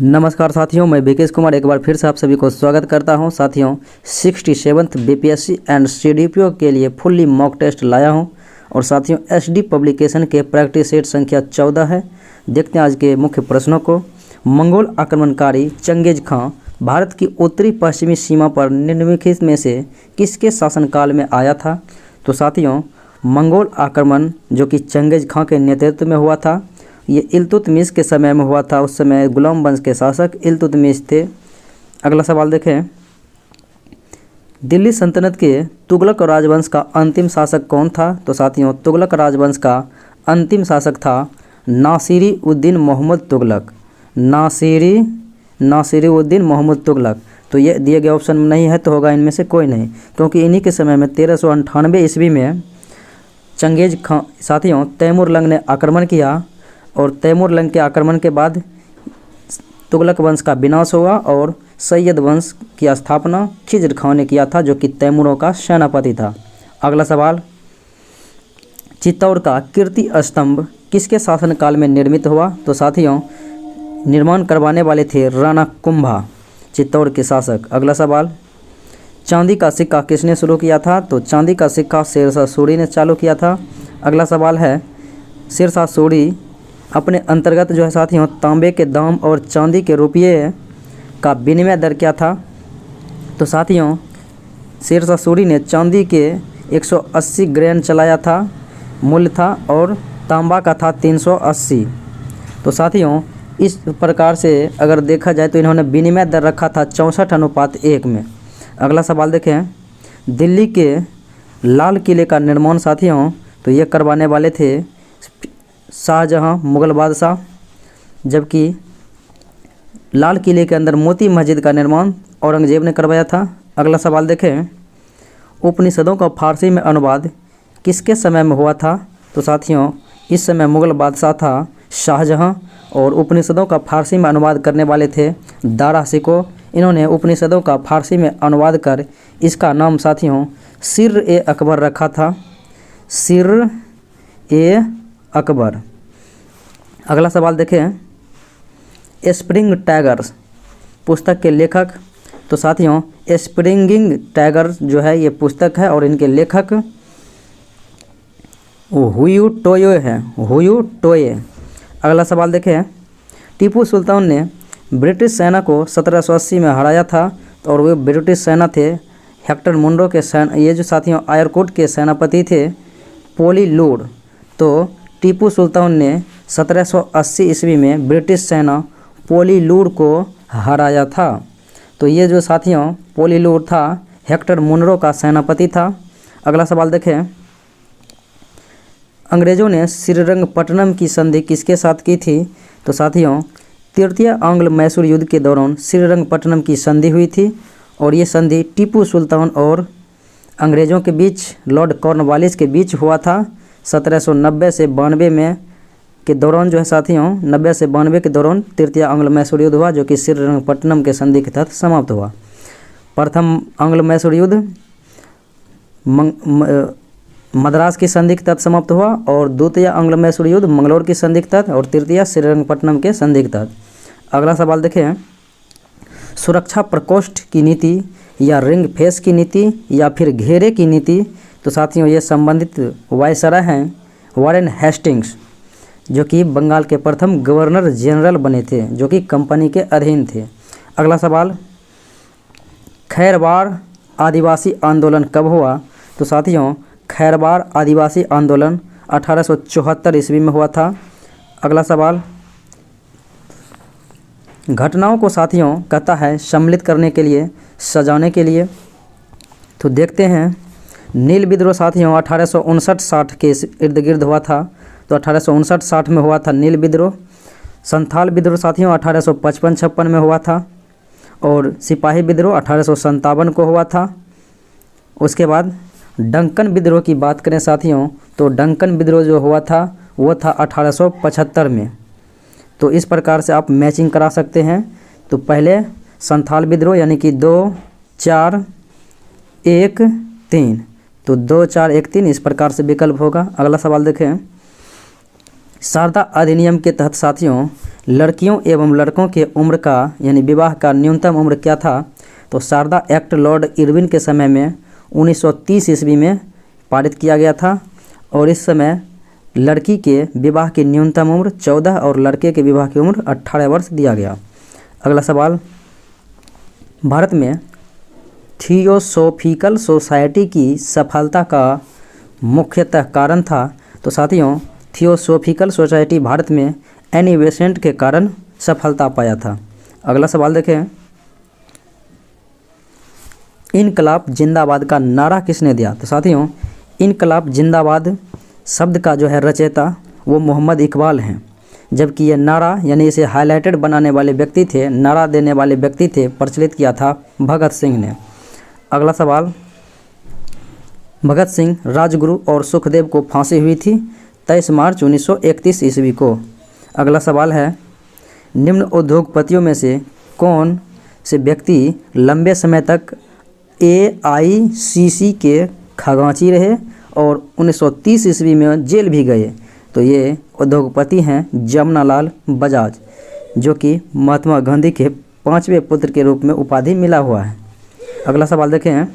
नमस्कार साथियों, मैं विकेश कुमार एक बार फिर से आप सभी को स्वागत करता हूं। साथियों 67th बीपीएससी एंड सीडीपीओ के लिए फुल्ली मॉक टेस्ट लाया हूं और साथियों एसडी पब्लिकेशन के प्रैक्टिस सेट संख्या 14 है। देखते हैं आज के मुख्य प्रश्नों को। मंगोल आक्रमणकारी चंगेज खां भारत की उत्तरी पश्चिमी सीमा पर निम्नलिखित में से किसके शासनकाल में आया था? तो साथियों मंगोल आक्रमण जो कि चंगेज खां के नेतृत्व में हुआ था, ये इल्तुतमिश के समय में हुआ था। उस समय गुलाम वंश के शासक इल्तुतमिश थे। अगला सवाल देखें, दिल्ली सल्तनत के तुगलक राजवंश का अंतिम शासक कौन था? तो साथियों तुगलक राजवंश का अंतिम शासक था नासिरी उद्दीन मोहम्मद तुगलक। नासिरी उद्दीन मोहम्मद तुगलक। तो ये दिए गए ऑप्शन में नहीं है, तो होगा इनमें से कोई नहीं, क्योंकि इन्हीं के समय में 1398 ईस्वी में चंगेज खां साथियों तैमूरलंग ने आक्रमण किया और तैमूरलंग के आक्रमण के बाद तुगलक वंश का विनाश हुआ और सैयद वंश की स्थापना खिज्र खां ने किया था, जो कि तैमूरों का सेनापति था। अगला सवाल, चित्तौड़ का कीर्ति स्तंभ किसके शासनकाल में निर्मित हुआ? तो साथियों निर्माण करवाने वाले थे राणा कुंभा, चित्तौड़ के शासक। अगला सवाल, चांदी का सिक्का किसने शुरू किया था? तो चांदी का सिक्का शेरशाह सूरी ने चालू किया था। अगला सवाल है, शेरशाह सूरी अपने अंतर्गत जो है साथियों तांबे के दाम और चांदी के रुपये का विनिमय दर क्या था? तो साथियों शेरशाह सूरी ने चांदी के 180 ग्रेन चलाया था, मूल्य था, और तांबा का था 380। तो साथियों इस प्रकार से अगर देखा जाए तो इन्होंने विनिमय दर रखा था 64:1 में। अगला सवाल देखें, दिल्ली के लाल किले का निर्माण साथियों तो ये करवाने वाले थे शाहजहां मुग़ल बादशाह, जबकि लाल किले के अंदर मोती मस्जिद का निर्माण औरंगजेब ने करवाया था। अगला सवाल देखें, उपनिषदों का फारसी में अनुवाद किसके समय में हुआ था? तो साथियों इस समय मुग़ल बादशाह था शाहजहां और उपनिषदों का फारसी में अनुवाद करने वाले थे दारा शिकोह। इन्होंने उपनिषदों का फारसी में अनुवाद कर इसका नाम साथियों सिर-ए-अकबर रखा था, सिर-ए-अकबर। अगला सवाल देखें, स्प्रिंग टाइगर्स पुस्तक के लेखक? तो साथियों स्प्रिंगिंग टाइगर जो है ये पुस्तक है और इनके लेखक हुयू टोये हैं, हुयू टोये। अगला सवाल देखें, टीपू सुल्तान ने ब्रिटिश सेना को 1780 में हराया था और वे ब्रिटिश सेना थे हेक्टर मुंडो के ये जो साथियों आयरकोट के सेनापति थे पोली लूड। तो टीपू सुल्तान ने 1780 ईस्वी में ब्रिटिश सेना पोली लूड को हराया था। तो ये जो साथियों पोली लूड था हेक्टर मुंडो का सेनापति था। अगला सवाल देखें, अंग्रेज़ों ने श्रीरंगपट्टनम की संधि किसके साथ की थी? तो साथियों तृतीय आंग्ल मैसूर युद्ध के दौरान श्रीरंगपट्टनम की संधि हुई थी और ये संधि टीपू सुल्तान और अंग्रेज़ों के बीच लॉर्ड कॉर्नवालिस के बीच हुआ था 1790 से 92 में के दौरान जो है साथियों 90 से 92 के दौरान तृतीय आंग्ल मैसूर युद्ध हुआ, जो कि श्रीरंगपट्टनम के संधि के तहत समाप्त हुआ। प्रथम आंग्ल मैसूर युद्ध मद्रास की संधि के तहत समाप्त हुआ और द्वितीय आंग्ल मैसूर युद्ध मंगलौर की संधि के तहत और तृतीय श्रीरंगपट्टनम के संधि के तहत। अगला सवाल देखें, सुरक्षा प्रकोष्ठ की नीति या रिंग फेस की नीति या फिर घेरे की नीति? तो साथियों ये संबंधित वायसराय हैं वॉरेन हेस्टिंग्स, जो कि बंगाल के प्रथम गवर्नर जनरल बने थे, जो कि कंपनी के अधीन थे। अगला सवाल, खैरवाड़ आदिवासी आंदोलन कब हुआ? तो साथियों खैरवाड़ आदिवासी आंदोलन 1874 ईस्वी में हुआ था। अगला सवाल, घटनाओं को साथियों कहता है सम्मिलित करने के लिए, सजाने के लिए। तो देखते हैं, नील विद्रोह साथियों 1859-60 के इर्द गिर्द हुआ था। तो 1859-60 में हुआ था नील विद्रोह। संथाल विद्रोह साथियों 1855-56 में हुआ था और सिपाही विद्रोह 1857 को हुआ था। उसके बाद डंकन विद्रोह की बात करें साथियों तो डंकन विद्रोह जो हुआ था वो था 1875 में। तो इस प्रकार से आप मैचिंग करा सकते हैं। तो पहले संथाल विद्रोह यानी कि 2 4 1 3, तो 2 4 1 3 इस प्रकार से विकल्प होगा। अगला सवाल देखें, शारदा अधिनियम के तहत साथियों लड़कियों एवं लड़कों के उम्र का यानी विवाह का न्यूनतम उम्र क्या था? तो शारदा एक्ट लॉर्ड इरविन के समय में 1930 ईस्वी में पारित किया गया था और इस समय लड़की के विवाह की न्यूनतम उम्र 14 और लड़के के विवाह की उम्र 18 वर्ष दिया गया। अगला सवाल, भारत में थियोसॉफिकल सोसाइटी की सफलता का मुख्यतः कारण था? तो साथियों थियोसॉफिकल सोसाइटी भारत में एनी बेसेंट के कारण सफलता पाया था। अगला सवाल देखें, इनकलाब जिंदाबाद का नारा किसने दिया? तो साथियों इनकलाब जिंदाबाद शब्द का जो है रचयिता वो मोहम्मद इकबाल हैं, जबकि ये नारा यानी इसे हाईलाइटेड बनाने वाले व्यक्ति थे, नारा देने वाले व्यक्ति थे, प्रचलित किया था भगत सिंह ने। अगला सवाल, भगत सिंह, राजगुरु और सुखदेव को फांसी हुई थी 23 मार्च 1931 ईस्वी को। अगला सवाल है, निम्न उद्योगपतियों में से कौन से व्यक्ति लंबे समय तक AICC के खजांची रहे और 1930 ईस्वी में जेल भी गए? तो ये उद्योगपति हैं जमनालाल बजाज, जो कि महात्मा गांधी के 5वें पुत्र के रूप में उपाधि मिला हुआ है। अगला सवाल देखें,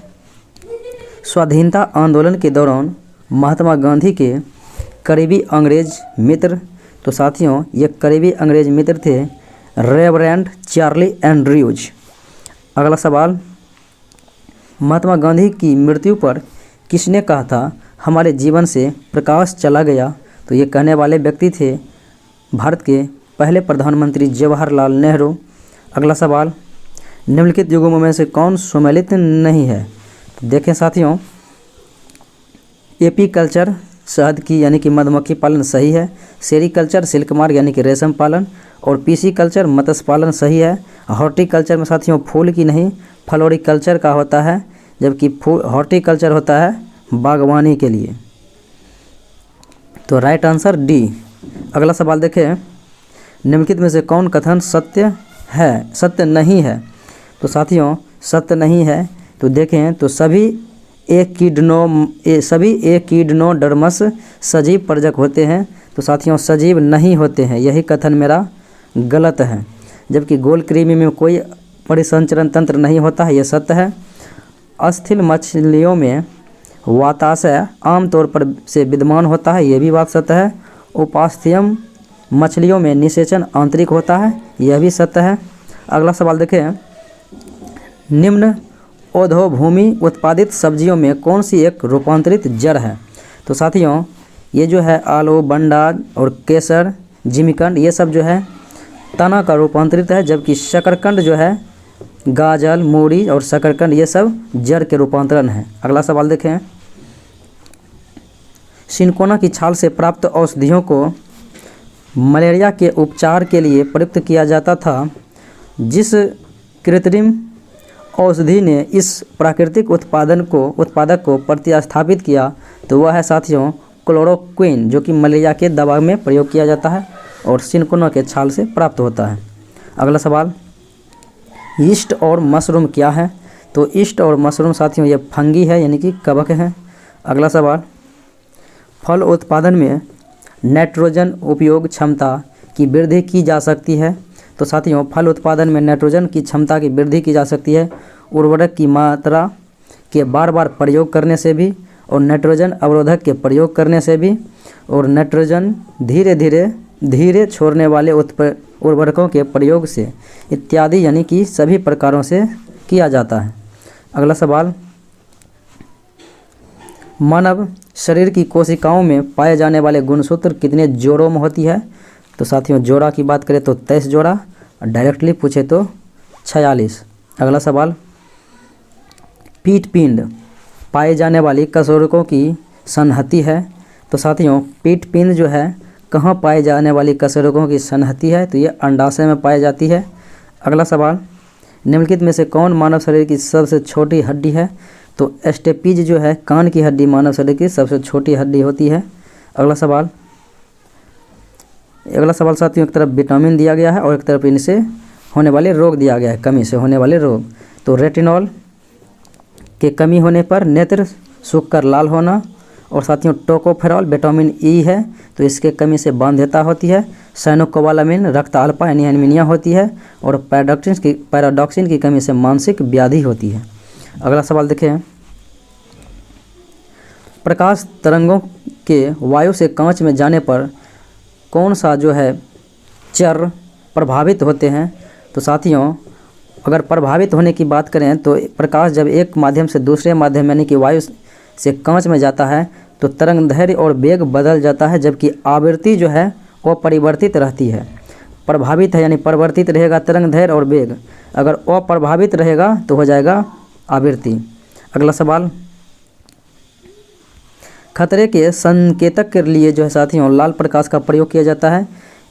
स्वाधीनता आंदोलन के दौरान महात्मा गांधी के करीबी अंग्रेज मित्र? तो साथियों ये करीबी अंग्रेज मित्र थे रेवरेंड चार्ली एंड्रयूज। अगला सवाल, महात्मा गांधी की मृत्यु पर किसने कहा था हमारे जीवन से प्रकाश चला गया? तो ये कहने वाले व्यक्ति थे भारत के पहले प्रधानमंत्री जवाहरलाल नेहरू। अगला सवाल, निम्नलिखित युगों में से कौन सुमेलित नहीं है? तो देखें साथियों, एपीकल्चर शहद की यानी कि मधुमक्खी पालन सही है, सेरीकल्चर सिल्क मार्ग यानी कि रेशम पालन, और पीसीकल्चर मत्स्य पालन सही है। हॉर्टिकल्चर में साथियों फूल की नहीं फ्लोरिकल्चर का होता है, जबकि हॉर्टिकल्चर होता है बागवानी के लिए। तो राइट आंसर डी। अगला सवाल देखें, निम्नलिखित में से कौन कथन सत्य है, सत्य नहीं है? तो साथियों सत्य नहीं है तो देखें तो सभी एकिडनोडर्मस सजीव पर्जक होते हैं। तो साथियों सजीव नहीं होते हैं, यही कथन मेरा गलत है। जबकि गोल कृमि में कोई परिसंचरण तंत्र नहीं होता है, यह सत्य है। अस्थिल मछलियों में वाताशय आमतौर पर से विद्यमान होता है, यह भी बात सत्य है। उपास्थ्यम मछलियों में निषेचन आंतरिक होता है, यह भी सत्य है। अगला सवाल देखें, निम्न औधोभूमि उत्पादित सब्जियों में कौन सी एक रूपांतरित जड़ है? तो साथियों ये जो है आलू, बंडा और केसर, जिमीकंद ये सब जो है तना का रूपांतरित है, जबकि शकरकंद जो है गाजर, मूली और शकरकंद ये सब जड़ के रूपांतरण है। अगला सवाल देखें, सिनकोना की छाल से प्राप्त औषधियों को मलेरिया के उपचार के लिए प्रयुक्त किया जाता था। जिस कृत्रिम औषधि ने इस प्राकृतिक उत्पादक को प्रतिस्थापित किया तो वह है साथियों क्लोरोक्विन, जो कि मलेरिया के दवा में प्रयोग किया जाता है और सिनकोना के छाल से प्राप्त होता है। अगला सवाल, यीस्ट और मशरूम क्या है? तो यीस्ट और मशरूम साथियों ये फंगी है यानी कि कवक है। अगला सवाल, फल उत्पादन में नाइट्रोजन उपयोग क्षमता की वृद्धि की जा सकती है। तो साथियों फल उत्पादन में नाइट्रोजन की क्षमता की वृद्धि की जा सकती है उर्वरक की मात्रा के बार बार प्रयोग करने से भी, और नाइट्रोजन अवरोधक के प्रयोग करने से भी, और नाइट्रोजन धीरे छोड़ने वाले उर्वरकों के प्रयोग से इत्यादि, यानी कि सभी प्रकारों से किया जाता है। अगला सवाल, मानव शरीर की कोशिकाओं में पाए जाने वाले गुणसूत्र कितने जोड़ों में होती है? तो साथियों जोड़ा की बात करें तो 23 जोड़ा, और डायरेक्टली पूछे तो 46। अगला सवाल, पीठ पिंड पाए जाने वाली कशेरुकों की संहति है। तो साथियों पीठ पिंड जो है कहाँ पाए जाने वाली कशेरुकों की संहति है? तो ये अंडाशय में पाई जाती है। अगला सवाल, निम्नलिखित में से कौन मानव शरीर की सबसे छोटी हड्डी है? तो स्टेपीज जो है कान की हड्डी मानव शरीर की सबसे छोटी हड्डी होती है। अगला सवाल साथियों एक तरफ विटामिन दिया गया है और एक तरफ इनसे होने वाले रोग दिया गया है, कमी से होने वाले रोग। तो रेटिनॉल के कमी होने पर नेत्र सूख कर लाल होना, और साथियों टोकोफेरॉल विटामिन ई है, तो इसके कमी से बाध्यता होती है। साइनोकोबालामिन रक्त अल्पा यानी एनीमिया होती है। और पैराडॉक्सिन की कमी से मानसिक व्याधि होती है। अगला सवाल देखें, प्रकाश तरंगों के वायु से कांच में जाने पर कौन सा जो है चर प्रभावित होते हैं। तो साथियों अगर प्रभावित होने की बात करें तो प्रकाश जब एक माध्यम से दूसरे माध्यम यानी कि वायु से कांच में जाता है तो तरंग दैर्घ्य और वेग बदल जाता है, जबकि आवृत्ति जो है वो परिवर्तित रहती है। प्रभावित है यानी परिवर्तित रहेगा तरंग दैर्घ्य और वेग, अगर अप्रभावित रहेगा तो हो जाएगा आवृत्ति। अगला सवाल, खतरे के संकेतक के लिए जो है साथियों लाल प्रकाश का प्रयोग किया जाता है,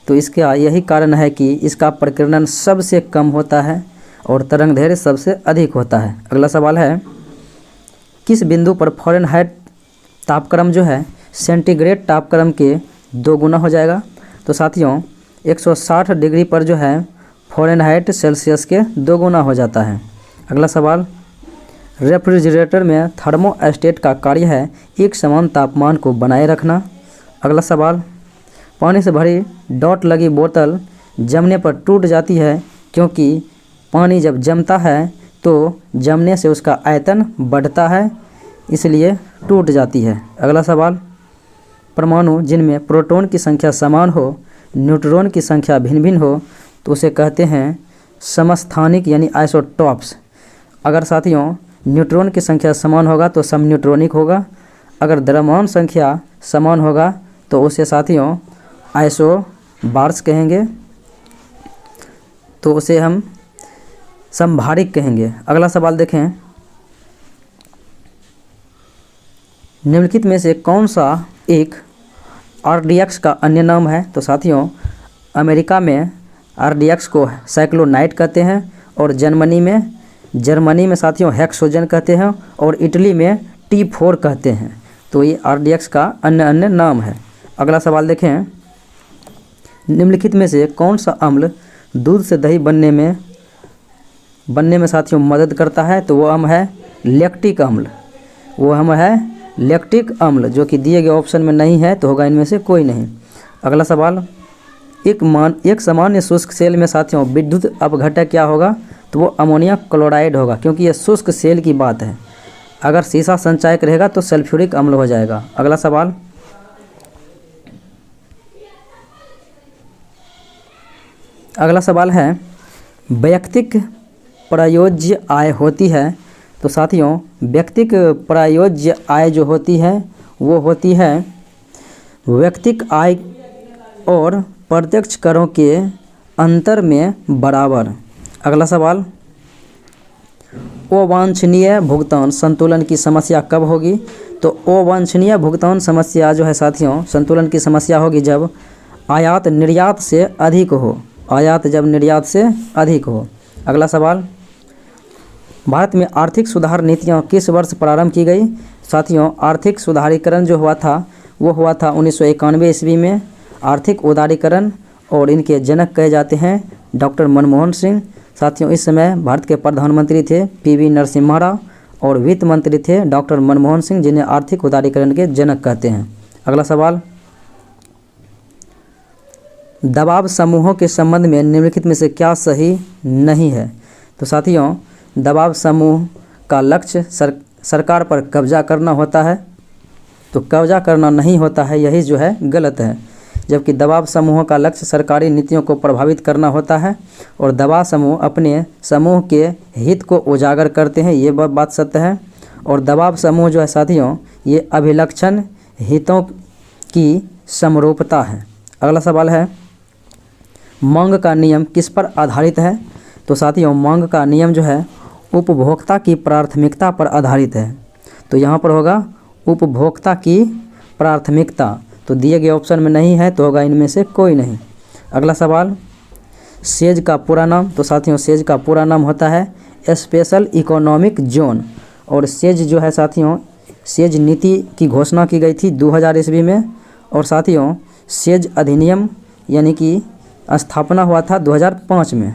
तो इसका यही कारण है कि इसका प्रकीर्णन सबसे कम होता है और तरंग दैर्घ्य सबसे अधिक होता है। अगला सवाल है, किस बिंदु पर फ़ारेनहाइट तापक्रम जो है सेंटीग्रेड तापक्रम के 2 गुना हो जाएगा। तो साथियों 160 डिग्री पर जो है फ़ारेनहाइट सेल्सियस के 2 गुना हो जाता है। अगला सवाल, रेफ्रिजरेटर में थर्मोस्टेट का कार्य है एक समान तापमान को बनाए रखना। अगला सवाल, पानी से भरी डॉट लगी बोतल जमने पर टूट जाती है क्योंकि पानी जब जमता है तो जमने से उसका आयतन बढ़ता है, इसलिए टूट जाती है। अगला सवाल, परमाणु जिनमें प्रोटॉन की संख्या समान हो न्यूट्रॉन की संख्या भिन्न भिन्न हो तो उसे कहते हैं समस्थानिक यानी आइसोटॉप्स। अगर साथियों न्यूट्रॉन की संख्या समान होगा तो समन्यूट्रॉनिक होगा, अगर द्रव्यमान संख्या समान होगा तो उसे साथियों आइसोबार्स कहेंगे, तो उसे हम समभारिक कहेंगे। अगला सवाल देखें, निम्नलिखित में से कौन सा एक आरडीएक्स का अन्य नाम है। तो साथियों अमेरिका में आरडीएक्स को साइक्लोनाइट कहते हैं और जर्मनी में साथियों हेक्सोजन कहते हैं और इटली में T4 कहते हैं। तो ये आरडीएक्स का अन्य नाम है। अगला सवाल देखें, निम्नलिखित में से कौन सा अम्ल दूध से दही बनने में साथियों मदद करता है। तो वो अम्ल है लैक्टिक अम्ल। वो अम्ल है लैक्टिक अम्ल, जो कि दिए गए ऑप्शन में नहीं है, तो होगा इनमें से कोई नहीं। अगला सवाल, एक सामान्य शुष्क सेल में साथियों विद्युत अपघटक क्या होगा। तो वो अमोनिया क्लोराइड होगा, क्योंकि यह शुष्क सेल की बात है। अगर सीसा संचायक रहेगा तो सल्फ्यूरिक अम्ल हो जाएगा। अगला सवाल, है वैयक्तिक प्रयोज्य आय होती है। तो साथियों व्यक्तिक प्रयोज्य आय जो होती है वो होती है व्यक्तिक आय और प्रत्यक्ष करों के अंतर में बराबर। अगला सवाल, अवांछनीय भुगतान संतुलन की समस्या कब होगी। तो अवांछनीय भुगतान समस्या जो है साथियों संतुलन की समस्या होगी जब आयात निर्यात से अधिक हो। अगला सवाल, भारत में आर्थिक सुधार नीतियाँ किस वर्ष प्रारंभ की गई। साथियों आर्थिक सुधारीकरण जो हुआ था वो हुआ था 1991 ईस्वी में। आर्थिक उदारीकरण और इनके जनक कहे जाते हैं डॉक्टर मनमोहन सिंह। साथियों इस समय भारत के प्रधानमंत्री थे PV नरसिम्हा राव और वित्त मंत्री थे डॉक्टर मनमोहन सिंह, जिन्हें आर्थिक उदारीकरण के जनक कहते हैं। अगला सवाल, दबाव समूहों के संबंध में निम्नलिखित में से क्या सही नहीं है। तो साथियों दबाव समूह का लक्ष्य सरकार पर कब्जा करना होता है, तो कब्जा करना नहीं होता है, यही जो है गलत है। जबकि दबाव समूहों का लक्ष्य सरकारी नीतियों को प्रभावित करना होता है और दबाव समूह अपने समूह के हित को उजागर करते हैं, ये बात सत्य है। और दबाव समूह जो है साथियों ये अभिलक्षण हितों की समरूपता है। अगला सवाल है, मांग का नियम किस पर आधारित है। तो साथियों मांग का नियम जो है उपभोक्ता की प्राथमिकता पर आधारित है। तो यहाँ पर होगा उपभोक्ता की प्राथमिकता, तो दिए गए ऑप्शन में नहीं है, तो होगा इनमें से कोई नहीं। अगला सवाल, सेज का पूरा नाम। तो साथियों सेज का पूरा नाम होता है स्पेशल इकोनॉमिक जोन। और सेज जो है साथियों सेज नीति की घोषणा की गई थी 2000 ईस्वी में। और साथियों सेज अधिनियम यानी कि स्थापना हुआ था 2005 में।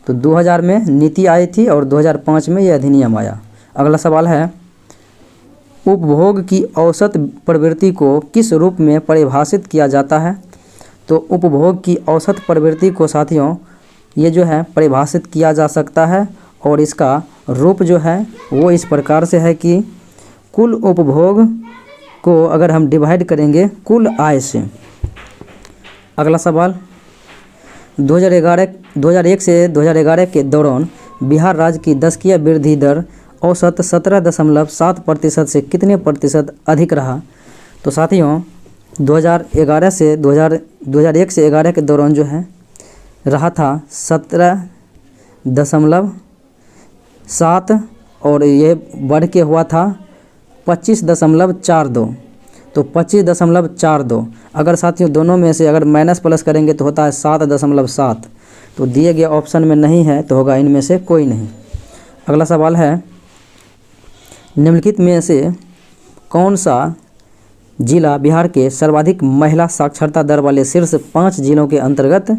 तो 2000 में नीति आई थी और 2005 में यह अधिनियम आया। अगला सवाल है, उपभोग की औसत प्रवृत्ति को किस रूप में परिभाषित किया जाता है? तो उपभोग की औसत प्रवृत्ति को साथियों ये जो है परिभाषित किया जा सकता है और इसका रूप जो है वो इस प्रकार से है कि कुल उपभोग को अगर हम डिवाइड करेंगे कुल आय से। अगला सवाल, 2001 से 2011 के दौरान बिहार राज्य की दशकीय वृद्धि दर औसत 17.7% से कितने प्रतिशत अधिक रहा? तो साथियों 2001 से 11 के दौरान जो है रहा था 17.7 और ये बढ़ के हुआ था 25.42। तो 25.42 अगर साथियों दोनों में से अगर माइनस प्लस करेंगे तो होता है 7.7। तो दिए गए ऑप्शन में नहीं है तो होगा इनमें से कोई नहीं। अगला सवाल है, निम्नलिखित में से कौन सा जिला बिहार के सर्वाधिक महिला साक्षरता दर वाले शीर्ष 5 जिलों के अंतर्गत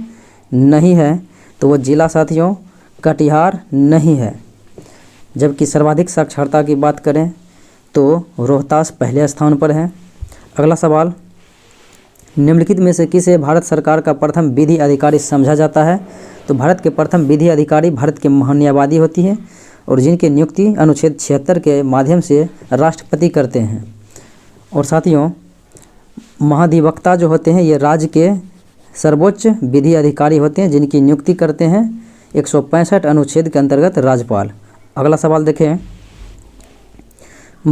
नहीं है? तो वो जिला साथियों कटिहार नहीं है। जबकि सर्वाधिक साक्षरता की बात करें तो रोहतास पहले स्थान पर है। अगला सवाल, निम्नलिखित में से किसे भारत सरकार का प्रथम विधि अधिकारी समझा जाता है? तो भारत के प्रथम विधि अधिकारी भारत के महान्यायवादी होती है और जिनकी नियुक्ति अनुच्छेद 76 के माध्यम से राष्ट्रपति करते हैं। और साथियों महाधिवक्ता जो होते हैं ये राज्य के सर्वोच्च विधि अधिकारी होते हैं जिनकी नियुक्ति करते हैं 165 अनुच्छेद के अंतर्गत राज्यपाल। अगला सवाल देखें,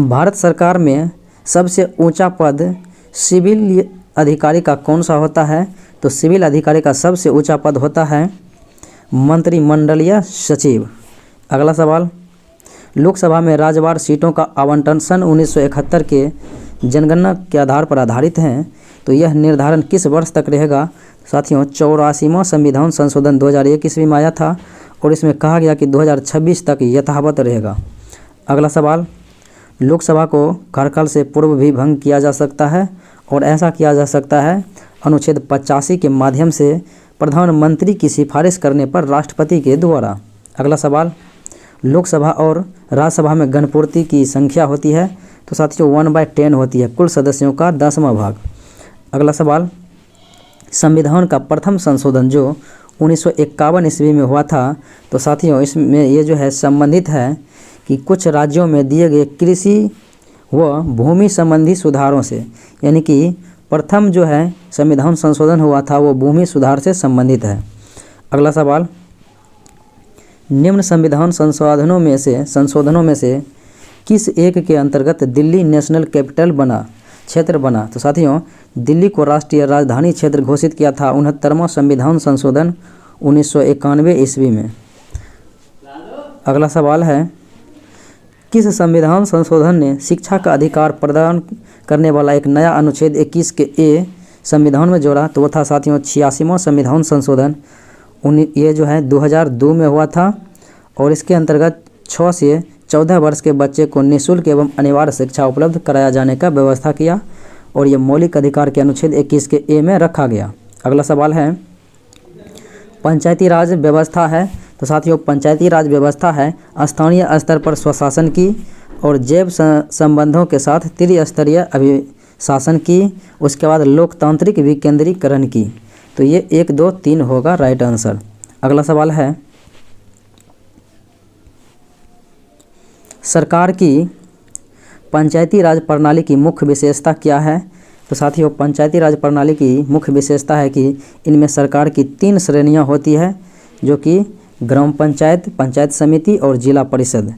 भारत सरकार में सबसे ऊंचा पद सिविल अधिकारी का कौन सा होता है? तो सिविल अधिकारी का सबसे ऊंचा पद होता है मंत्रिमंडलीय सचिव। अगला सवाल, लोकसभा में राज्यवार सीटों का आवंटन सन 1971 के जनगणना के आधार पर आधारित है। तो यह निर्धारण किस वर्ष तक रहेगा? साथियों 84वां संविधान संशोधन 2001 ईस्वी में आया था और इसमें कहा गया कि 2026 तक यथावत रहेगा। अगला सवाल, लोकसभा को कार्यकाल से पूर्व भी भंग किया जा सकता है और ऐसा किया जा सकता है अनुच्छेद 85 के माध्यम से प्रधानमंत्री की सिफारिश करने पर राष्ट्रपति के द्वारा। अगला सवाल, लोकसभा और राज्यसभा में गणपूर्ति की संख्या होती है? तो साथियों 1/10 होती है, कुल सदस्यों का 10वां भाग। अगला सवाल, संविधान का प्रथम संशोधन जो 1951 ईस्वी में हुआ था तो साथियों इसमें ये जो है संबंधित है कि कुछ राज्यों में दिए गए कृषि व भूमि संबंधी सुधारों से, यानी कि प्रथम जो है संविधान संशोधन हुआ था वो भूमि सुधार से संबंधित है। अगला सवाल, निम्न संविधान संशोधनों में से किस एक के अंतर्गत दिल्ली नेशनल कैपिटल क्षेत्र बना? तो साथियों दिल्ली को राष्ट्रीय राजधानी क्षेत्र घोषित किया था 69वां संविधान संशोधन 1991 ईस्वी में। अगला सवाल है, किस संविधान संशोधन ने शिक्षा का अधिकार प्रदान करने वाला एक नया अनुच्छेद 21 के ए संविधान में जोड़ा? तो वो था साथियों 86वां संविधान संशोधन। ये जो है 2002 में हुआ था और इसके अंतर्गत 6 से 14 वर्ष के बच्चे को निःशुल्क एवं अनिवार्य शिक्षा उपलब्ध कराया जाने का व्यवस्था किया और ये मौलिक अधिकार के अनुच्छेद 21 के ए में रखा गया। अगला सवाल है, पंचायती राज व्यवस्था है? तो साथियों पंचायती राज व्यवस्था है स्थानीय स्तर पर स्वशासन की और जैव संबंधों के साथ त्रिस्तरीय अभिशासन की, उसके बाद लोकतांत्रिक विकेंद्रीकरण की। तो ये 1, 2, 3 होगा राइट आंसर। अगला सवाल है, सरकार की पंचायती राज प्रणाली की मुख्य विशेषता क्या है? तो साथियों पंचायती राज प्रणाली की मुख्य विशेषता है कि इनमें सरकार की 3 श्रेणियां होती है जो कि ग्राम पंचायत, पंचायत समिति और जिला परिषद।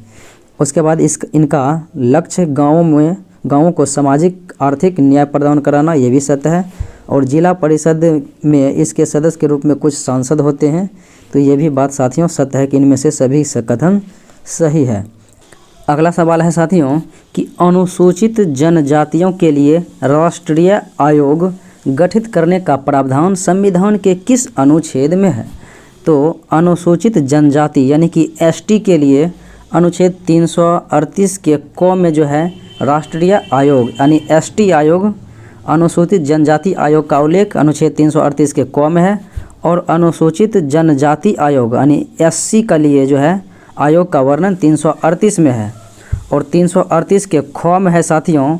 उसके बाद इनका लक्ष्य गाँवों को सामाजिक आर्थिक न्याय प्रदान कराना, ये भी सत्य है। और जिला परिषद में इसके सदस्य के रूप में कुछ सांसद होते हैं। तो ये भी बात साथियों सत्य है कि इनमें से सभी कथन सही है। अगला सवाल है साथियों कि अनुसूचित जनजातियों के लिए राष्ट्रीय आयोग गठित करने का प्रावधान संविधान के किस अनुच्छेद में है? तो अनुसूचित जनजाति यानी कि एसटी के लिए अनुच्छेद 338 के क में जो है राष्ट्रीय आयोग यानी एसटी आयोग, अनुसूचित जनजाति आयोग का उल्लेख अनुच्छेद 338 के क में है और अनुसूचित जनजाति आयोग यानी एससी के लिए जो है आयोग का वर्णन 338 में है। और 338 के ख में है साथियों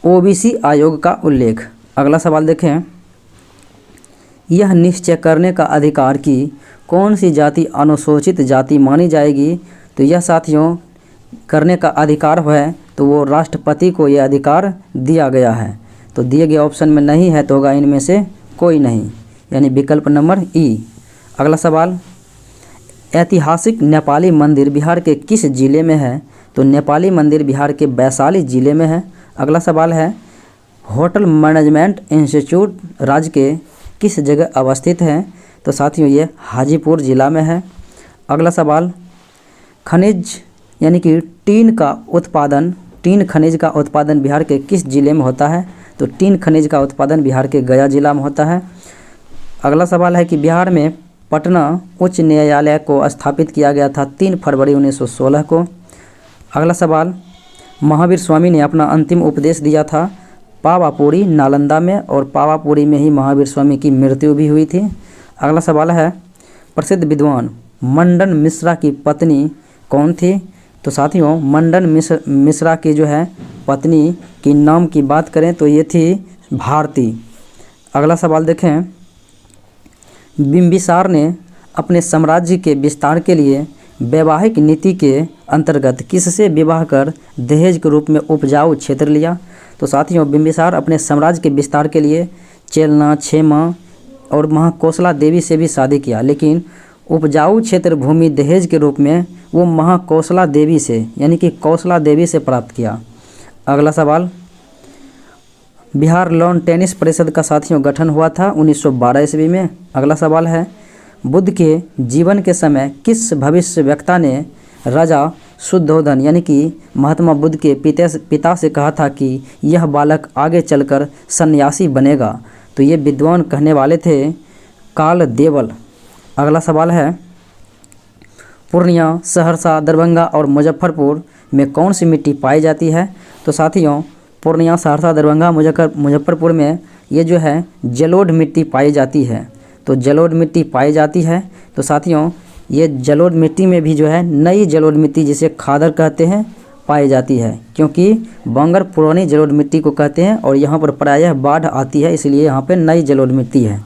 ओबीसी आयोग का उल्लेख। अगला सवाल देखें, यह निश्चय करने का अधिकार कि कौन सी जाति अनुसूचित जाति मानी जाएगी, तो यह साथियों करने का अधिकार है तो वो राष्ट्रपति को यह अधिकार दिया गया है। तो दिए गए ऑप्शन में नहीं है तो होगा इनमें से कोई नहीं, यानी विकल्प नंबर ई। अगला सवाल, ऐतिहासिक नेपाली मंदिर बिहार के किस जिले में है, तो नेपाली मंदिर बिहार के वैशाली जिले में है। अगला सवाल है, होटल मैनेजमेंट इंस्टीट्यूट राज्य के किस जगह अवस्थित है, तो साथियों ये हाजीपुर जिला में है। अगला सवाल, खनिज यानी कि टीन खनिज का उत्पादन बिहार के किस जिले में होता है, तो टीन खनिज का उत्पादन बिहार के गया जिला में होता है। अगला सवाल है कि बिहार में पटना उच्च न्यायालय को स्थापित किया गया था 3 फरवरी 1916 को। अगला सवाल, महावीर स्वामी ने अपना अंतिम उपदेश दिया था पावापुरी नालंदा में, और पावापुरी में ही महावीर स्वामी की मृत्यु भी हुई थी। अगला सवाल है, प्रसिद्ध विद्वान मंडन मिश्रा की पत्नी कौन थी, तो साथियों मंडन मिश्रा की जो है पत्नी की नाम की बात करें तो ये थी भारती। अगला सवाल देखें, बिंबिसार ने अपने साम्राज्य के विस्तार के लिए वैवाहिक नीति के अंतर्गत किससे विवाह कर दहेज के रूप में उपजाऊ क्षेत्र लिया, तो साथियों बिंबिसार अपने साम्राज्य के विस्तार के लिए चेलना, क्षेमा और महाकोसला देवी से भी शादी किया, लेकिन उपजाऊ क्षेत्र भूमि दहेज के रूप में वो महाकोसला देवी से यानी कि कौशला देवी से प्राप्त किया। अगला सवाल, बिहार लॉन टेनिस परिषद का साथियों गठन हुआ था 1912 ईस्वी में। अगला सवाल है, बुद्ध के जीवन के समय किस भविष्यवक्ता ने राजा शुद्धोधन यानी कि महात्मा बुद्ध के पिता से कहा था कि यह बालक आगे चलकर सन्यासी बनेगा, तो ये विद्वान कहने वाले थे काल देवल। अगला सवाल है, पूर्णिया, सहरसा, दरभंगा और मुजफ्फरपुर में कौन सी मिट्टी पाई जाती है, तो साथियों पूर्णिया, सहरसा, दरभंगा, मुजफ्फरपुर में ये जो है जलोढ़ मिट्टी पाई जाती है। तो जलोढ़ मिट्टी पाई जाती है, तो साथियों ये जलोढ़ मिट्टी में भी जो है नई जलोढ़ मिट्टी जिसे खादर कहते हैं पाई जाती है, क्योंकि बांगर पुरानी जलोढ़ मिट्टी को कहते हैं और यहाँ पर प्रायः बाढ़ आती है, इसलिए यहाँ पे नई जलोढ़ मिट्टी है,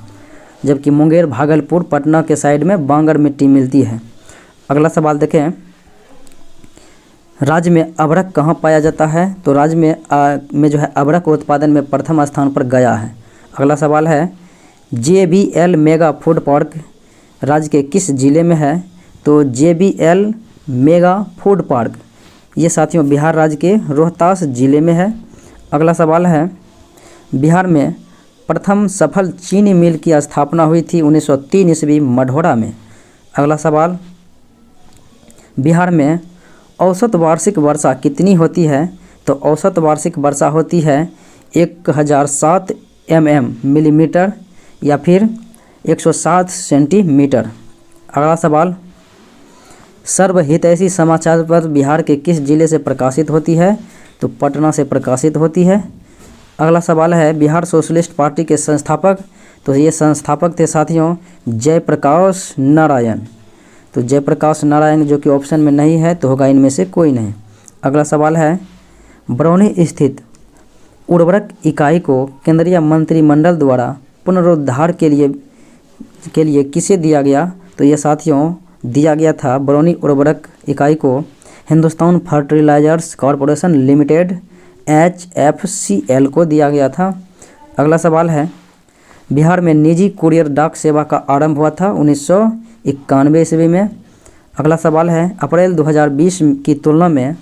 जबकि मुंगेर, भागलपुर, पटना के साइड में बांगर मिट्टी मिलती है। अगला सवाल देखें, राज्य में अभ्रक कहाँ पाया जाता है, तो राज्य में जो है अभ्रक उत्पादन में प्रथम स्थान पर गया है। अगला सवाल है, JBL मेगा फूड पार्क राज्य के किस जिले में है, तो JBL मेगा फूड पार्क ये साथियों बिहार राज्य के रोहतास जिले में है। अगला सवाल है, बिहार में प्रथम सफल चीनी मिल की स्थापना हुई थी 1903 ईस्वी मढ़ौरा में। अगला सवाल, बिहार में औसत वार्षिक वर्षा कितनी होती है, तो औसत वार्षिक वर्षा होती है 1007 मिलीमीटर या फिर 107 सेंटीमीटर। अगला सवाल, सर्वहितैषी समाचार पत्र बिहार के किस जिले से प्रकाशित होती है, तो पटना से प्रकाशित होती है। अगला सवाल है, बिहार सोशलिस्ट पार्टी के संस्थापक, तो ये संस्थापक थे साथियों जयप्रकाश नारायण। तो जयप्रकाश नारायण जो कि ऑप्शन में नहीं है तो होगा इनमें से कोई नहीं। अगला सवाल है, बरौनी स्थित उर्वरक इकाई को केंद्रीय मंत्रिमंडल द्वारा पुनरुद्धार के लिए किसे दिया गया, तो ये साथियों दिया गया था बरौनी उर्वरक इकाई को Hindustan fertilizers corporation limited HFCL को दिया गया था। अगला सवाल है, बिहार में निजी कुरियर डाक सेवा का आरंभ हुआ था 1991 ईस्वी में। अगला सवाल है, अप्रैल 2020 की तुलना में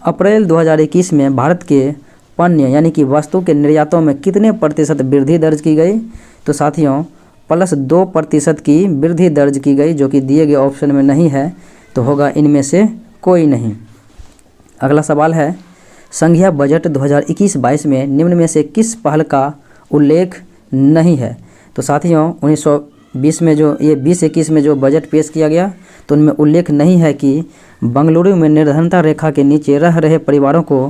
अप्रैल 2021 में भारत के पण्य यानी कि वस्तु के निर्यातों में कितने प्रतिशत वृद्धि दर्ज की गई, तो साथियों +2% की वृद्धि दर्ज की गई, जो कि दिए गए ऑप्शन में नहीं है तो होगा इनमें से कोई नहीं। अगला सवाल है, संघीय बजट 2021-22 में निम्न में से किस पहल का उल्लेख नहीं है, तो साथियों 1920 में जो ये 2021 में जो बजट पेश किया गया तो उनमें उल्लेख नहीं है कि बंगलुरु में निर्धनता रेखा के नीचे रह रहे परिवारों को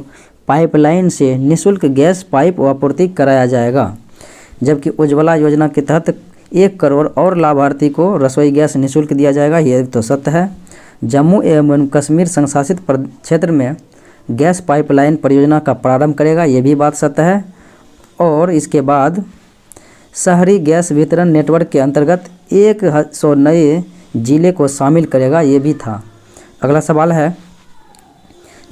पाइपलाइन से निःशुल्क गैस पाइप आपूर्ति कराया जाएगा, जबकि उज्ज्वला योजना के तहत 1 करोड़ और लाभार्थी को रसोई गैस निःशुल्क दिया जाएगा, ये तो सत्य है। जम्मू एवं कश्मीर संशासित क्षेत्र में गैस पाइपलाइन परियोजना का प्रारंभ करेगा, ये भी बात सत्य है। और इसके बाद शहरी गैस वितरण नेटवर्क के अंतर्गत 100 नए जिले को शामिल करेगा, ये भी था। अगला सवाल है,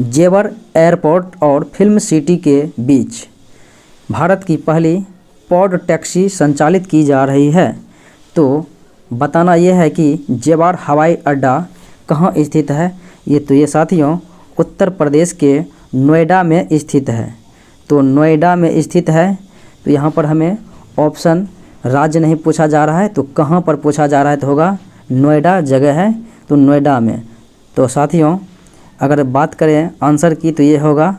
जेवर एयरपोर्ट और फिल्म सिटी के बीच भारत की पहली पॉड टैक्सी संचालित की जा रही है। तो बताना यह है कि जेवर हवाई अड्डा कहाँ स्थित है। ये साथियों उत्तर प्रदेश के नोएडा में स्थित है। तो नोएडा में स्थित है, तो यहाँ पर हमें ऑप्शन राज्य नहीं पूछा जा रहा है, तो कहाँ पर पूछा जा रहा है, तो होगा नोएडा जगह है, तो नोएडा में। तो साथियों अगर बात करें आंसर की, तो ये होगा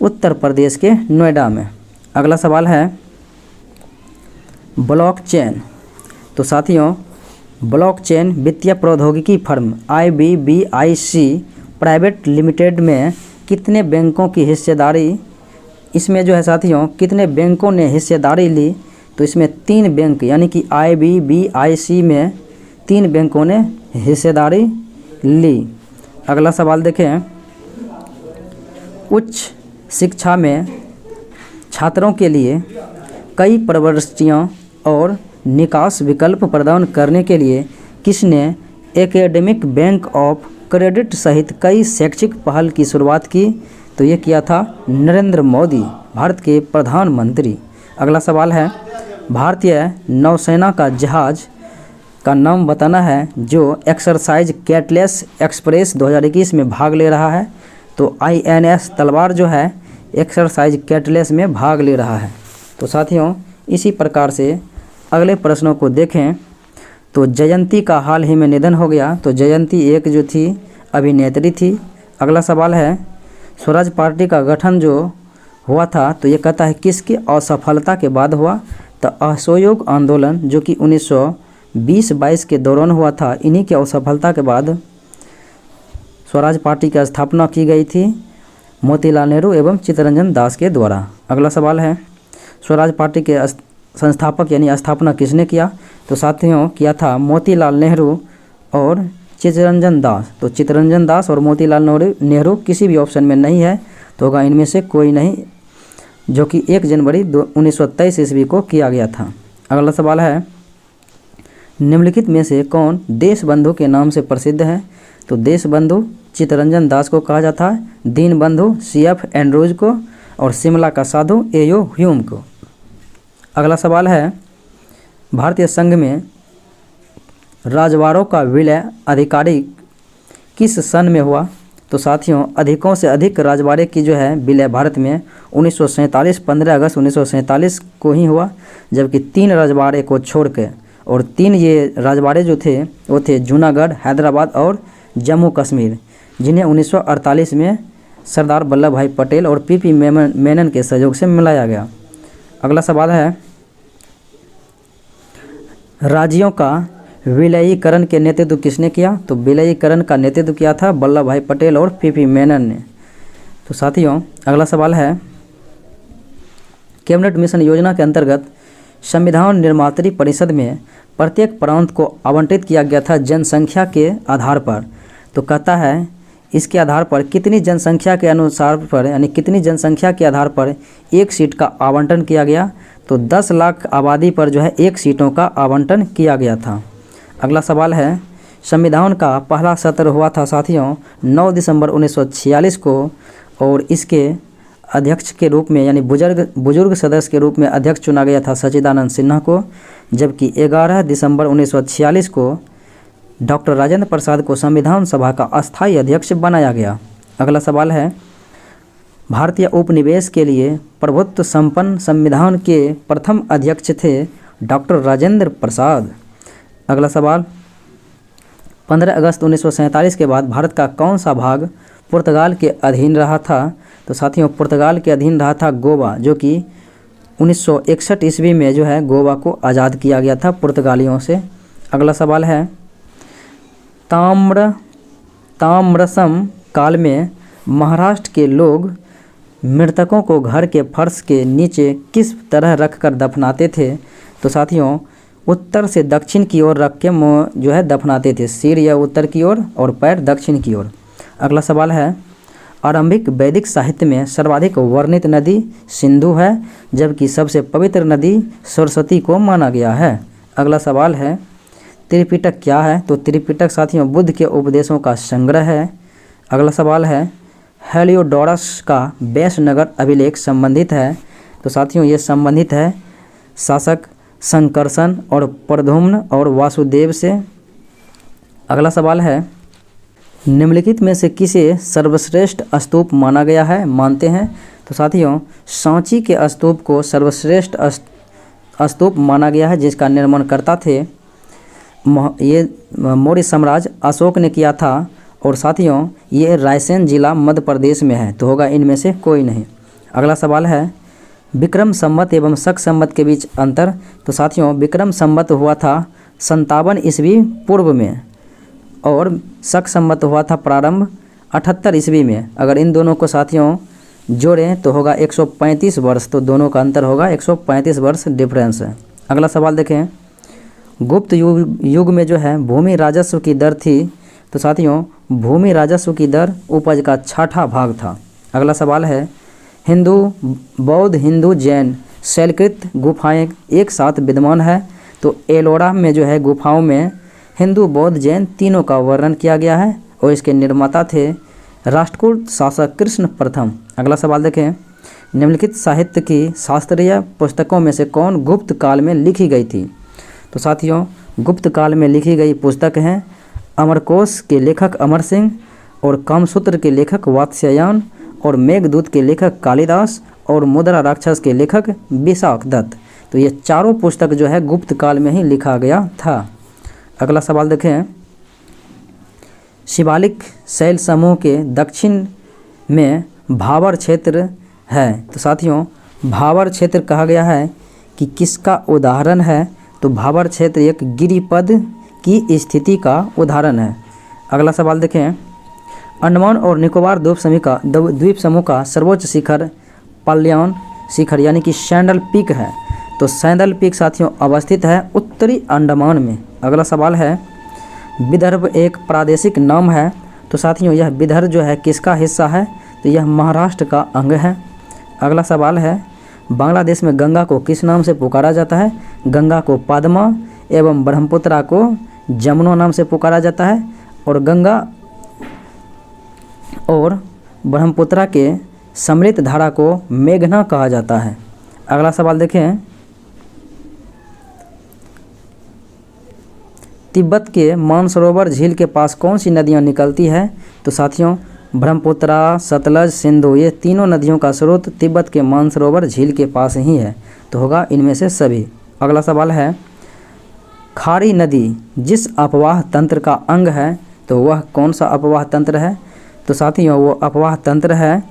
उत्तर प्रदेश के नोएडा में। अगला सवाल है ब्लॉकचेन। तो साथियों ब्लॉकचेन वित्तीय प्रौद्योगिकी फर्म IBBIC प्राइवेट लिमिटेड में कितने बैंकों की हिस्सेदारी, इसमें जो है साथियों कितने बैंकों ने हिस्सेदारी ली, तो इसमें 3 बैंक यानी कि IBBIC में 3 बैंकों ने हिस्सेदारी ली। अगला सवाल देखें, उच्च शिक्षा में छात्रों के लिए कई प्रविष्टियाँ और निकास विकल्प प्रदान करने के लिए किसने एकेडमिक बैंक ऑफ क्रेडिट सहित कई शैक्षिक पहल की शुरुआत की, तो ये किया था नरेंद्र मोदी, भारत के प्रधानमंत्री। अगला सवाल है, भारतीय नौसेना का जहाज़ का नाम बताना है जो एक्सरसाइज कैटलेस एक्सप्रेस 2021 में भाग ले रहा है। तो INS तलवार जो है एक्सरसाइज कैटलेस में भाग ले रहा है। तो साथियों इसी प्रकार से अगले प्रश्नों को देखें। तो जयंती का हाल ही में निधन हो गया। तो जयंती एक जो थी अभिनेत्री थी। अगला सवाल है, स्वराज पार्टी का गठन जो हुआ था, तो ये कहता है किसकी असफलता के बाद हुआ। तो असहयोग आंदोलन जो कि 1920-22 के दौरान हुआ था, इन्हीं की असफलता के बाद स्वराज पार्टी की स्थापना की गई थी मोतीलाल नेहरू एवं चित्तरंजन दास के द्वारा। अगला सवाल है, स्वराज पार्टी के संस्थापक यानी स्थापना किसने किया। तो साथियों किया था मोतीलाल नेहरू और चित्तरंजन दास। तो चित्तरंजन दास और मोतीलाल नेहरू किसी भी ऑप्शन में नहीं है, तो होगा इनमें से कोई नहीं, जो कि 1 जनवरी 1923 ईस्वी को किया गया था। अगला सवाल है, निम्नलिखित में से कौन देशबंधु के नाम से प्रसिद्ध है। तो देशबंधु चित्तरंजन दास को कहा जाता है, दीनबंधु CF एंड्रूज को, और शिमला का साधु A.O. ह्यूम को। अगला सवाल है, भारतीय संघ में राजवाड़ों का विलय आधिकारिक किस सन में हुआ। तो साथियों अधिकों से अधिक राजवाड़े की जो है विलय भारत में 1947 15 अगस्त 1947 को ही हुआ, जबकि 3 राजवाड़े को छोड़ के, और 3 ये राजवाड़े जो थे वो थे जूनागढ़, हैदराबाद और जम्मू कश्मीर, जिन्हें 1948 में सरदार वल्लभ भाई पटेल और PP मेनन के सहयोग से मिलाया गया। अगला सवाल है, राज्यों का विलयीकरण के नेतृत्व किसने किया। तो विलयीकरण का नेतृत्व किया था वल्लभ भाई पटेल और PP मेनन ने। तो साथियों अगला सवाल है, कैबिनेट मिशन योजना के अंतर्गत संविधान निर्मात्री परिषद में प्रत्येक प्रांत को आवंटित किया गया था जनसंख्या के आधार पर। तो कहता है इसके आधार पर कितनी जनसंख्या के अनुसार पर यानी कितनी जनसंख्या के आधार पर 1 सीट का आवंटन किया गया। तो 10 लाख आबादी पर जो है 1 सीटों का आवंटन किया गया था। अगला सवाल है, संविधान का पहला सत्र हुआ था साथियों 9 दिसंबर 1946 को, और इसके अध्यक्ष के रूप में यानी बुजुर्ग सदस्य के रूप में अध्यक्ष चुना गया था सच्चिदानंद सिन्हा को, जबकि 11 दिसंबर 1946 को डॉक्टर राजेंद्र प्रसाद को संविधान सभा का अस्थायी अध्यक्ष बनाया गया। अगला सवाल है, भारतीय उपनिवेश के लिए प्रभुत्व संपन्न संविधान के प्रथम अध्यक्ष थे डॉक्टर राजेंद्र प्रसाद। अगला सवाल, 15 अगस्त 1947 के बाद भारत का कौन सा भाग पुर्तगाल के अधीन रहा था। तो साथियों पुर्तगाल के अधीन रहा था गोवा, जो कि 1961 ईस्वी में जो है गोवा को आज़ाद किया गया था पुर्तगालियों से। अगला सवाल है, ताम्रसम काल में महाराष्ट्र के लोग मृतकों को घर के फर्श के नीचे किस तरह रखकर दफनाते थे। तो साथियों उत्तर से दक्षिण की ओर रख के जो है दफनाते थे, सिर या उत्तर की ओर और पैर दक्षिण की ओर। अगला सवाल है, आरंभिक वैदिक साहित्य में सर्वाधिक वर्णित नदी सिंधु है, जबकि सबसे पवित्र नदी सरस्वती को माना गया है। अगला सवाल है त्रिपिटक क्या है? तो त्रिपिटक साथियों बुद्ध के उपदेशों का संग्रह है। अगला सवाल है हेलियोडोरस का वैश्यनगर अभिलेख संबंधित है? तो साथियों ये संबंधित है शासक संकर्षण और प्रद्युम्न और वासुदेव से। अगला सवाल है निम्नलिखित में से किसे सर्वश्रेष्ठ स्तूप माना गया है, मानते हैं? तो साथियों सांची के स्तूप को सर्वश्रेष्ठ स्तूप माना गया है, जिसका निर्माणकर्ता थे ये मौर्य साम्राज्य अशोक ने किया था। और साथियों ये रायसेन जिला मध्य प्रदेश में है, तो होगा इनमें से कोई नहीं। अगला सवाल है विक्रम संवत एवं शक संवत के बीच अंतर? तो साथियों विक्रम संवत हुआ था 57 ईस्वी पूर्व में और शक संवत हुआ था प्रारंभ 78 ईस्वी में। अगर इन दोनों को साथियों जोड़ें तो होगा 135 वर्ष, तो दोनों का अंतर होगा 135 वर्ष डिफरेंस है। अगला सवाल देखें गुप्त युग में जो है भूमि राजस्व की दर थी? तो साथियों भूमि राजस्व की दर उपज का 6वां भाग था। अगला सवाल है हिंदू बौद्ध हिंदू जैन शैलकृत गुफाएं एक साथ विद्यमान है? तो एलोरा में जो है गुफाओं में हिंदू बौद्ध जैन तीनों का वर्णन किया गया है और इसके निर्माता थे राष्ट्रकूट शासक कृष्ण प्रथम। अगला सवाल देखें निम्नलिखित साहित्य की शास्त्रीय पुस्तकों में से कौन गुप्त काल में लिखी गई थी? तो साथियों गुप्त काल में लिखी गई पुस्तक हैं अमरकोश के लेखक अमर सिंह और कामसूत्र के लेखक वात्स्यायन और मेघदूत के लेखक कालिदास और मुद्रा राक्षस के लेखक विशाख दत्त। तो ये चारों पुस्तक जो है गुप्त काल में ही लिखा गया था। अगला सवाल देखें शिवालिक शैल समूह के दक्षिण में भाबर क्षेत्र है? तो साथियों भाबर क्षेत्र कहा गया है कि किसका उदाहरण है? तो भाबर क्षेत्र एक गिरिपद की स्थिति का उदाहरण है। अगला सवाल देखें अंडमान और निकोबार द्वीप समूह का सर्वोच्च शिखर पाल्यान शिखर यानी कि सैंडल पीक है। तो सैंडल पीक साथियों अवस्थित है उत्तरी अंडमान में। अगला सवाल है विदर्भ एक प्रादेशिक नाम है? तो साथियों यह विदर्भ जो है किसका हिस्सा है? तो यह महाराष्ट्र का अंग है। अगला सवाल है बांग्लादेश में गंगा को किस नाम से पुकारा जाता है? गंगा को पद्मा एवं ब्रह्मपुत्रा को जमुना नाम से पुकारा जाता है और गंगा और ब्रह्मपुत्रा के सम्मिलित धारा को मेघना कहा जाता है। अगला सवाल देखें तिब्बत के मानसरोवर झील के पास कौन सी नदियां निकलती है? तो साथियों ब्रह्मपुत्रा सतलज सिंधु ये तीनों नदियों का स्रोत तिब्बत के मानसरोवर झील के पास ही है, तो होगा इनमें से सभी। अगला सवाल है खारी नदी जिस अपवाह तंत्र का अंग है तो वह कौन सा अपवाह तंत्र है? तो साथियों वो अपवाह तंत्र है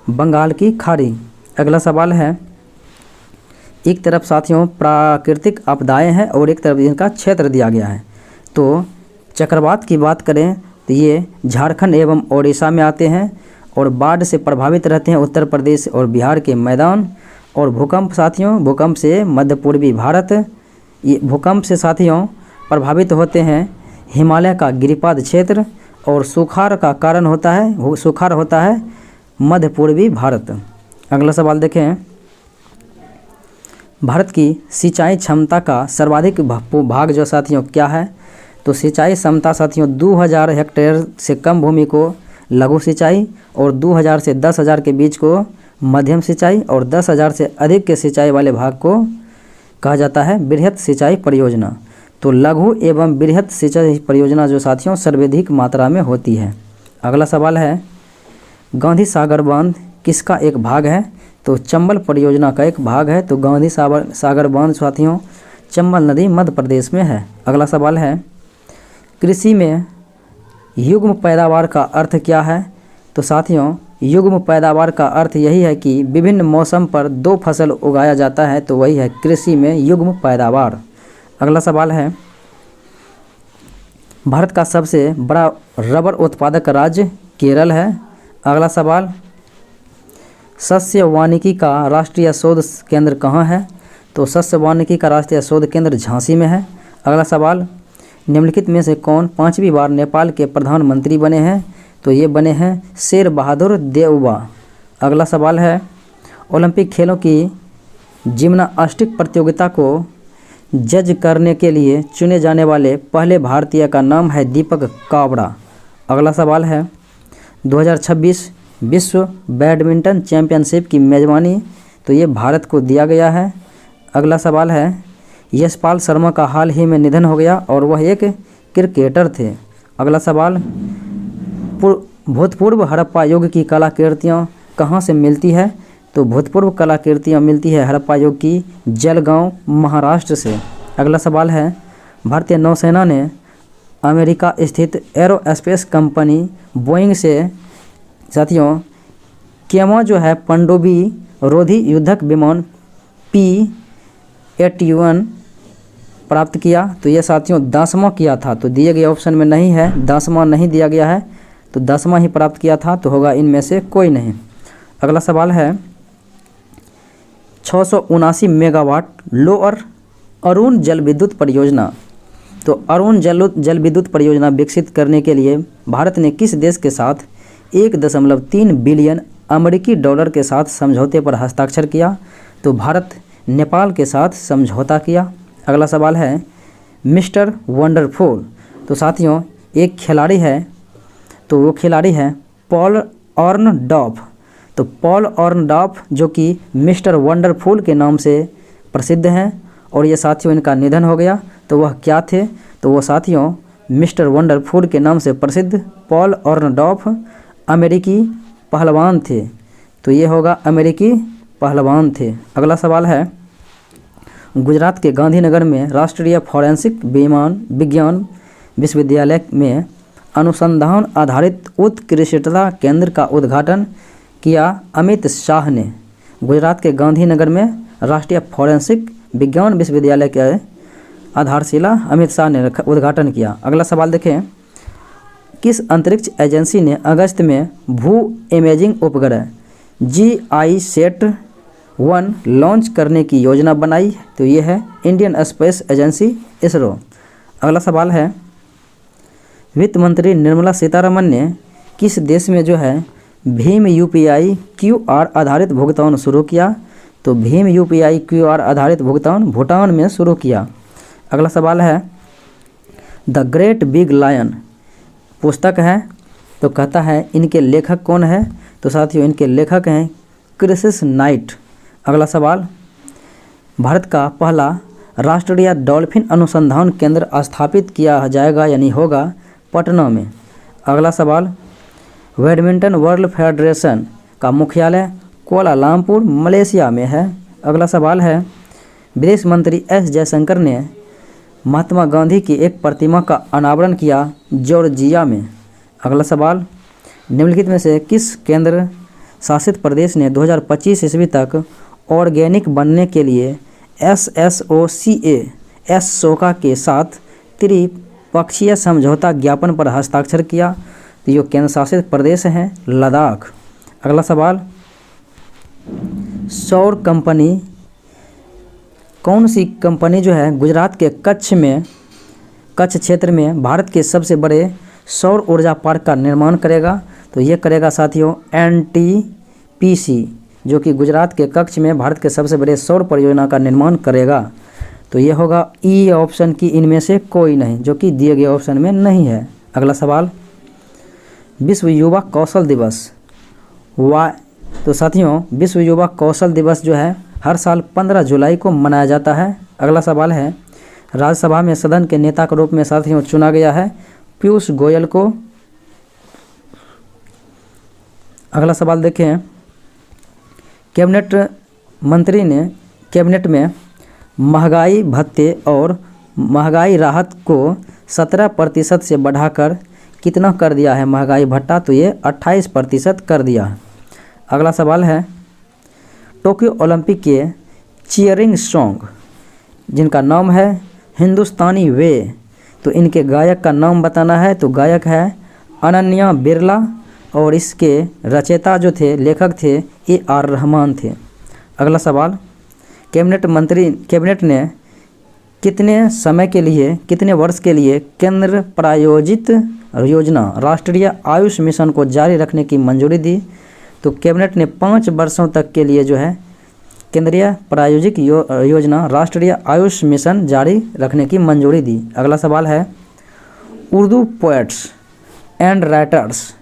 बंगाल की खाड़ी। अगला सवाल है एक तरफ साथियों प्राकृतिक आपदाएं हैं और एक तरफ इनका क्षेत्र दिया गया है। तो चक्रवात की बात करें तो ये झारखंड एवं ओडिशा में आते हैं और बाढ़ से प्रभावित रहते हैं उत्तर प्रदेश और बिहार के मैदान। और भूकंप साथियों भूकंप से मध्य पूर्वी भारत, ये भूकंप से साथियों प्रभावित होते हैं हिमालय का गिरिपाद क्षेत्र और सुखाड़ का कारण होता है सुखाड़ होता है मध्य पूर्वी भारत। अगला सवाल देखें भारत की सिंचाई क्षमता का सर्वाधिक भाग जो साथियों क्या है? तो सिंचाई क्षमता साथियों 2000 हेक्टेयर से कम भूमि को लघु सिंचाई और 2000 से 10,000 के बीच को मध्यम सिंचाई और 10,000 से अधिक के सिंचाई वाले भाग को कहा जाता है बृहत सिंचाई परियोजना। तो लघु एवं बृहत सिंचाई परियोजना जो साथियों सर्वाधिक मात्रा में होती है। अगला सवाल है गांधी सागर बांध किसका एक भाग है? तो चंबल परियोजना का एक भाग है। तो गांधी सागर बांध साथियों चंबल नदी मध्य प्रदेश में है। अगला सवाल है कृषि में युग्म पैदावार का अर्थ क्या है? तो साथियों युग्म पैदावार का अर्थ यही है कि विभिन्न मौसम पर 2 फसल उगाया जाता है, तो वही है कृषि में युग्म पैदावार। अगला सवाल है भारत का सबसे बड़ा रबर उत्पादक राज्य केरल है। अगला सवाल सस्य वानिकी का राष्ट्रीय शोध केंद्र कहाँ है? तो सस्य वानिकी का राष्ट्रीय शोध केंद्र झांसी में है। अगला सवाल निम्नलिखित में से कौन 5वीं बार नेपाल के प्रधानमंत्री बने हैं? तो ये बने हैं शेर बहादुर देवबा। अगला सवाल है, ओलंपिक खेलों की जिम्नास्टिक प्रतियोगिता को जज करने के लिए चुने जाने वाले पहले भारतीय का नाम है दीपक काबरा। अगला सवाल है, 2026 विश्व बैडमिंटन चैंपियनशिप की मेज़बानी तो ये भारत को दिया गया है। अगला सवाल है, यशपाल शर्मा का हाल ही में निधन हो गया और वह एक क्रिकेटर थे। अगला सवाल, भूतपूर्व हड़प्पा युग की कलाकृतियाँ कहाँ से मिलती है? तो भूतपूर्व कलाकृतियाँ मिलती है हड़प्पा युग की जलगांव महाराष्ट्र से। अगला सवाल है, भारतीय नौसेना ने अमेरिका स्थित एरोस्पेस कंपनी बोइंग से साथियों केमा जो है पनडुब्बी रोधी युद्धक विमान P-81 प्राप्त किया? तो ये साथियों 10वां किया था, तो दिए गए ऑप्शन में नहीं है, 10वां नहीं दिया गया है, तो 10वां ही प्राप्त किया था, तो होगा इनमें से कोई नहीं। अगला सवाल है, 679 मेगावाट लोअर अरुण जल विद्युत परियोजना। तो अरुण जल विद्युत परियोजना विकसित करने के लिए भारत ने किस देश के साथ 1.3 बिलियन अमेरिकी डॉलर के साथ समझौते पर हस्ताक्षर किया? तो भारत नेपाल के साथ समझौता किया। अगला सवाल है, मिस्टर वंडरफुल तो साथियों एक खिलाड़ी है, तो वो खिलाड़ी है पॉल ऑर्नडॉफ। तो पॉल ऑर्नडॉफ जो कि मिस्टर वंडरफुल के नाम से प्रसिद्ध हैं और ये साथियों इनका निधन हो गया, तो वह क्या थे? तो वो साथियों मिस्टर वंडरफुल के नाम से प्रसिद्ध पॉल ऑर्नडॉफ अमेरिकी पहलवान थे, तो ये होगा अमेरिकी पहलवान थे। अगला सवाल है, गुजरात के गांधीनगर में राष्ट्रीय फॉरेंसिक विज्ञान विश्वविद्यालय में अनुसंधान आधारित उत्कृष्टता केंद्र का उद्घाटन किया अमित शाह ने। गुजरात के गांधीनगर में राष्ट्रीय फॉरेंसिक विज्ञान विश्वविद्यालय के आधारशिला अमित शाह ने उद्घाटन किया। अगला सवाल देखें, किस अंतरिक्ष एजेंसी ने अगस्त में भू इमेजिंग उपग्रह GISAT-1 लॉन्च करने की योजना बनाई? तो ये है इंडियन स्पेस एजेंसी इसरो। अगला सवाल है, वित्त मंत्री निर्मला सीतारमन ने किस देश में जो है भीम UPI QR आधारित भुगतान शुरू किया? तो भीम UPI QR आधारित भुगतान भूटान में शुरू किया। अगला सवाल है, द ग्रेट बिग लायन पुस्तक है, तो कहता है इनके लेखक कौन है? तो साथियों इनके लेखक हैं क्रिसिस नाइट। अगला सवाल, भारत का पहला राष्ट्रीय डॉल्फिन अनुसंधान केंद्र स्थापित किया जाएगा यानी होगा पटना में। अगला सवाल, बैडमिंटन वर्ल्ड फेडरेशन का मुख्यालय कोलालमपुर मलेशिया में है। अगला सवाल है, विदेश मंत्री S जयशंकर ने महात्मा गांधी की एक प्रतिमा का अनावरण किया जॉर्जिया में। अगला सवाल, निम्नलिखित में से किस केंद्र शासित प्रदेश ने 2025 ईस्वी तक ऑर्गेनिक बनने के लिए SOCA के साथ त्रिपक्षीय समझौता ज्ञापन पर हस्ताक्षर किया? तो ये केंद्र शासित प्रदेश हैं लद्दाख। अगला सवाल, सौर कंपनी कौन सी कंपनी जो है गुजरात के कच्छ क्षेत्र में भारत के सबसे बड़े सौर ऊर्जा पार्क का निर्माण करेगा? तो ये करेगा साथियों NTPC जो कि गुजरात के कच्छ में भारत के सबसे बड़े सौर परियोजना का निर्माण करेगा। तो ये होगा E ऑप्शन की इनमें से कोई नहीं, जो कि दिए गए ऑप्शन में नहीं है। अगला सवाल, विश्व युवा कौशल दिवस तो साथियों विश्व युवा कौशल दिवस जो है हर साल 15 जुलाई को मनाया जाता है। अगला सवाल है, राज्यसभा में सदन के नेता के रूप में साथियों चुना गया है पीयूष गोयल को। अगला सवाल देखें, कैबिनेट मंत्री ने कैबिनेट में महंगाई भत्ते और महंगाई राहत को 17% से बढ़ाकर कितना कर दिया है महंगाई भत्ता? तो ये 28% कर दिया है। अगला सवाल है, टोक्यो ओलंपिक के चीयरिंग सॉन्ग जिनका नाम है हिंदुस्तानी वे, तो इनके गायक का नाम बताना है। तो गायक है अनन्या बिरला और इसके रचयिता जो थे लेखक थे AR रहमान थे। अगला सवाल, कैबिनेट ने कितने समय के लिए कितने वर्ष के लिए केंद्र प्रायोजित योजना राष्ट्रीय आयुष मिशन को जारी रखने की मंजूरी दी। तो कैबिनेट ने 5 वर्षों तक के लिए जो है केंद्रीय प्रायोजित योजना राष्ट्रीय आयुष मिशन जारी रखने की मंजूरी दी। अगला सवाल है, Urdu poets and writers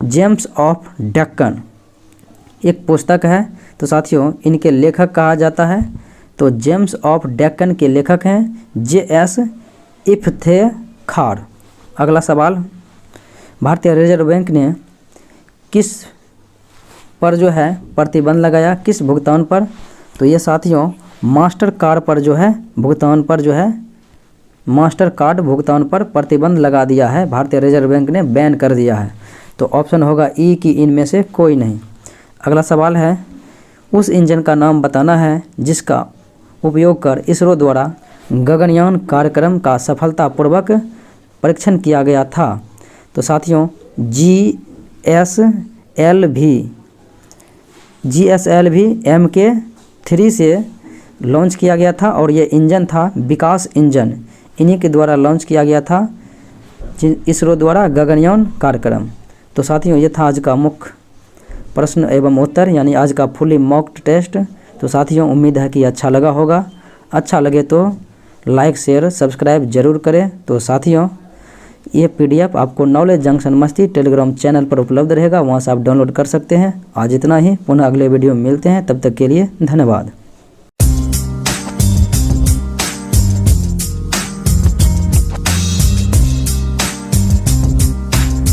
James of Deccan एक पुस्तक है। तो साथियों इनके लेखक कहा जाता है, तो जेम्स ऑफ डेक्कन के लेखक हैं J.S. इफ्तेखार। अगला सवाल, भारतीय रिजर्व बैंक ने किस पर जो है प्रतिबंध लगाया, किस भुगतान पर? तो ये साथियों मास्टर कार्ड पर जो है भुगतान पर जो है मास्टर कार्ड भुगतान पर प्रतिबंध लगा दिया है, भारतीय रिजर्व बैंक ने बैन कर दिया है। तो ऑप्शन होगा ई कि इनमें से कोई नहीं। अगला सवाल है, उस इंजन का नाम बताना है जिसका उपयोग कर इसरो द्वारा गगनयान कार्यक्रम का सफलतापूर्वक परीक्षण किया गया था। तो साथियों GSLV MK3 से लॉन्च किया गया था और ये इंजन था विकास इंजन, इन्हीं के द्वारा लॉन्च किया गया था इसरो द्वारा गगनयान कार्यक्रम। तो साथियों ये था आज का मुख्य प्रश्न एवं उत्तर, यानी आज का फुली मॉक टेस्ट। तो साथियों उम्मीद है कि अच्छा लगा होगा। अच्छा लगे तो लाइक शेयर सब्सक्राइब जरूर करें। तो साथियों ये PDF आपको नॉलेज जंक्शन मस्ती टेलीग्राम चैनल पर उपलब्ध रहेगा, वहाँ से आप डाउनलोड कर सकते हैं। आज इतना ही, पुनः अगले वीडियो में मिलते हैं, तब तक के लिए धन्यवाद।